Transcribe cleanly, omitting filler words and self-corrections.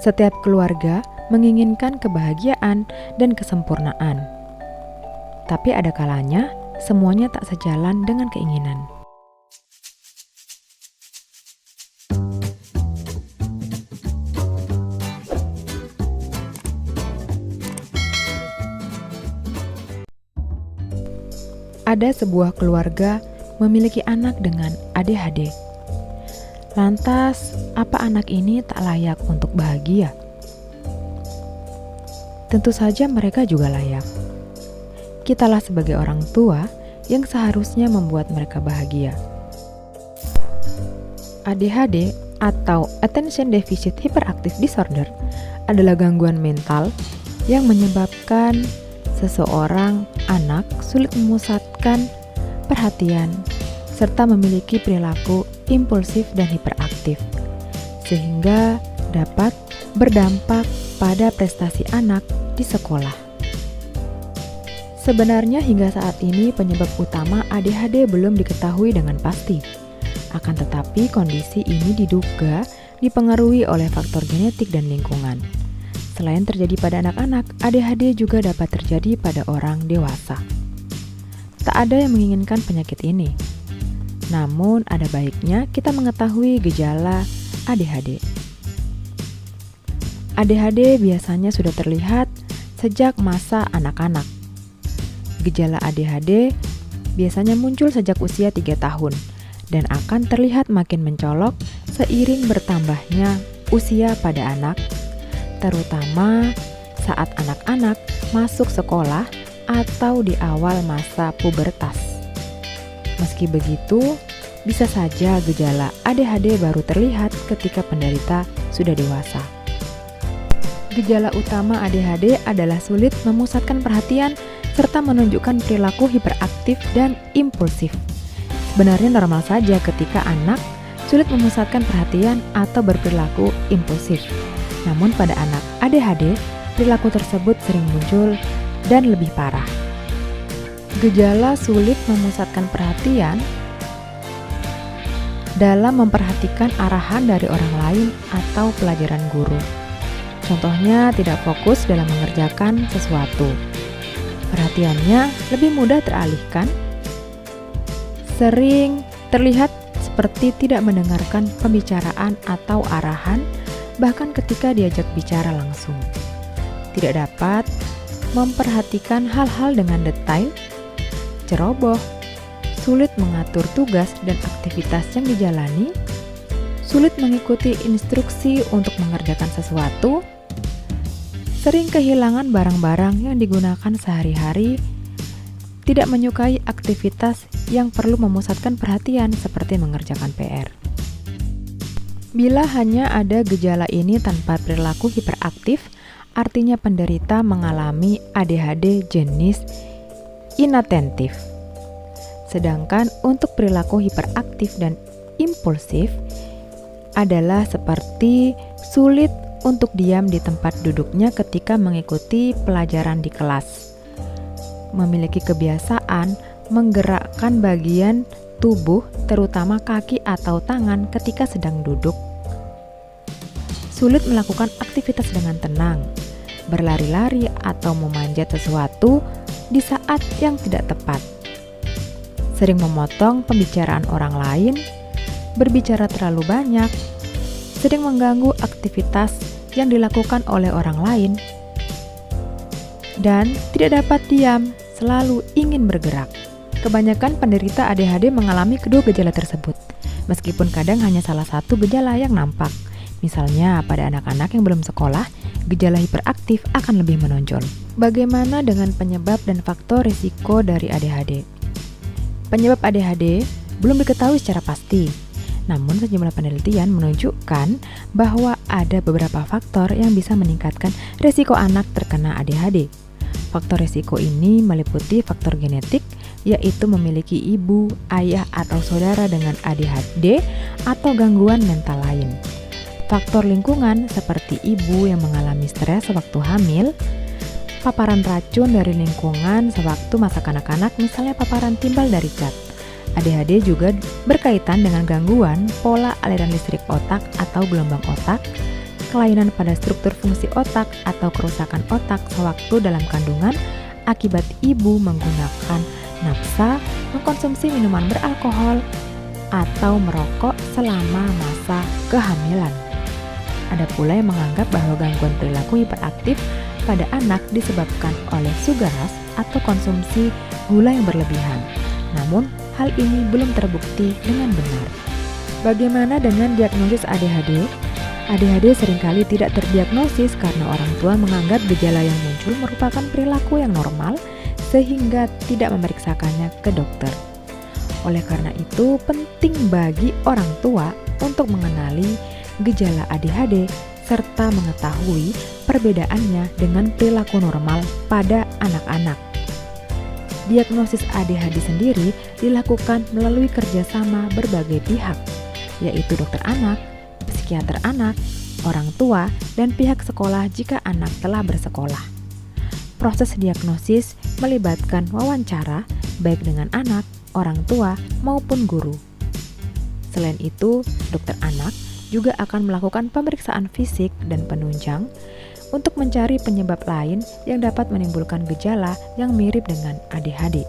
Setiap keluarga menginginkan kebahagiaan dan kesempurnaan. Tapi ada kalanya semuanya tak sejalan dengan keinginan. Ada sebuah keluarga memiliki anak dengan ADHD. Lantas, apa anak ini tak layak untuk bahagia? Tentu saja mereka juga layak. Kitalah sebagai orang tua yang seharusnya membuat mereka bahagia. ADHD atau Attention Deficit Hyperactive Disorder adalah gangguan mental yang menyebabkan seseorang anak sulit memusatkan perhatian serta memiliki perilaku impulsif dan hiperaktif, sehingga dapat berdampak pada prestasi anak di sekolah. Sebenarnya hingga saat ini penyebab utama ADHD belum diketahui dengan pasti. Akan tetapi kondisi ini diduga dipengaruhi oleh faktor genetik dan lingkungan. Selain terjadi pada anak-anak, ADHD juga dapat terjadi pada orang dewasa. Tak ada yang menginginkan penyakit ini. Namun ada baiknya kita mengetahui gejala ADHD. ADHD biasanya sudah terlihat sejak masa anak-anak. Gejala ADHD biasanya muncul sejak usia 3 tahun dan akan terlihat makin mencolok seiring bertambahnya usia pada anak, terutama saat anak-anak masuk sekolah atau di awal masa pubertas. Meski begitu, bisa saja gejala ADHD baru terlihat ketika penderita sudah dewasa. Gejala utama ADHD adalah sulit memusatkan perhatian serta menunjukkan perilaku hiperaktif dan impulsif. Sebenarnya normal saja ketika anak sulit memusatkan perhatian atau berperilaku impulsif. Namun pada anak ADHD, perilaku tersebut sering muncul dan lebih parah. Gejala sulit memusatkan perhatian dalam memperhatikan arahan dari orang lain atau pelajaran guru. Contohnya tidak fokus dalam mengerjakan sesuatu. Perhatiannya lebih mudah teralihkan. Sering terlihat seperti tidak mendengarkan pembicaraan atau arahan, bahkan ketika diajak bicara langsung. Tidak dapat memperhatikan hal-hal dengan detail, ceroboh, sulit mengatur tugas dan aktivitas yang dijalani, sulit mengikuti instruksi untuk mengerjakan sesuatu, sering kehilangan barang-barang yang digunakan sehari-hari, tidak menyukai aktivitas yang perlu memusatkan perhatian seperti mengerjakan PR. Bila hanya ada gejala ini tanpa perilaku hiperaktif, artinya penderita mengalami ADHD jenis inatentif. Sedangkan untuk perilaku hiperaktif dan impulsif adalah seperti sulit untuk diam di tempat duduknya ketika mengikuti pelajaran di kelas, memiliki kebiasaan menggerakkan bagian tubuh terutama kaki atau tangan ketika sedang duduk, sulit melakukan aktivitas dengan tenang, berlari-lari atau memanjat sesuatu di saat yang tidak tepat, sering memotong pembicaraan orang lain, berbicara terlalu banyak, sering mengganggu aktivitas yang dilakukan oleh orang lain, dan tidak dapat diam, selalu ingin bergerak. Kebanyakan penderita ADHD mengalami kedua gejala tersebut, meskipun kadang hanya salah satu gejala yang nampak. Misalnya pada anak-anak yang belum sekolah, gejala hiperaktif akan lebih menonjol. Bagaimana dengan penyebab dan faktor risiko dari ADHD? Penyebab ADHD belum diketahui secara pasti, namun sejumlah penelitian menunjukkan bahwa ada beberapa faktor yang bisa meningkatkan risiko anak terkena ADHD. Faktor risiko ini meliputi faktor genetik, yaitu memiliki ibu, ayah, atau saudara dengan ADHD atau gangguan mental lain. Faktor lingkungan seperti ibu yang mengalami stres sewaktu hamil, paparan racun dari lingkungan sewaktu masa kanak-kanak, misalnya paparan timbal dari cat. ADHD juga berkaitan dengan gangguan pola aliran listrik otak atau gelombang otak kelainan pada struktur fungsi otak atau kerusakan otak sewaktu dalam kandungan akibat ibu menggunakan nafsa, mengkonsumsi minuman beralkohol, atau merokok selama masa kehamilan. Ada pula yang menganggap bahwa gangguan perilaku hiperaktif pada anak disebabkan oleh sugar rush atau konsumsi gula yang berlebihan. Namun, hal ini belum terbukti dengan benar. Bagaimana dengan diagnosis ADHD? ADHD seringkali tidak terdiagnosis karena orang tua menganggap gejala yang muncul merupakan perilaku yang normal sehingga tidak memeriksakannya ke dokter. Oleh karena itu, penting bagi orang tua untuk mengenali gejala ADHD serta mengetahui perbedaannya dengan perilaku normal pada anak-anak. Diagnosis ADHD sendiri dilakukan melalui kerjasama berbagai pihak, yaitu dokter anak, psikiater anak, orang tua, dan pihak sekolah jika anak telah bersekolah. Proses diagnosis melibatkan wawancara baik dengan anak, orang tua, maupun guru. Selain itu, dokter anak juga akan melakukan pemeriksaan fisik dan penunjang untuk mencari penyebab lain yang dapat menimbulkan gejala yang mirip dengan ADHD.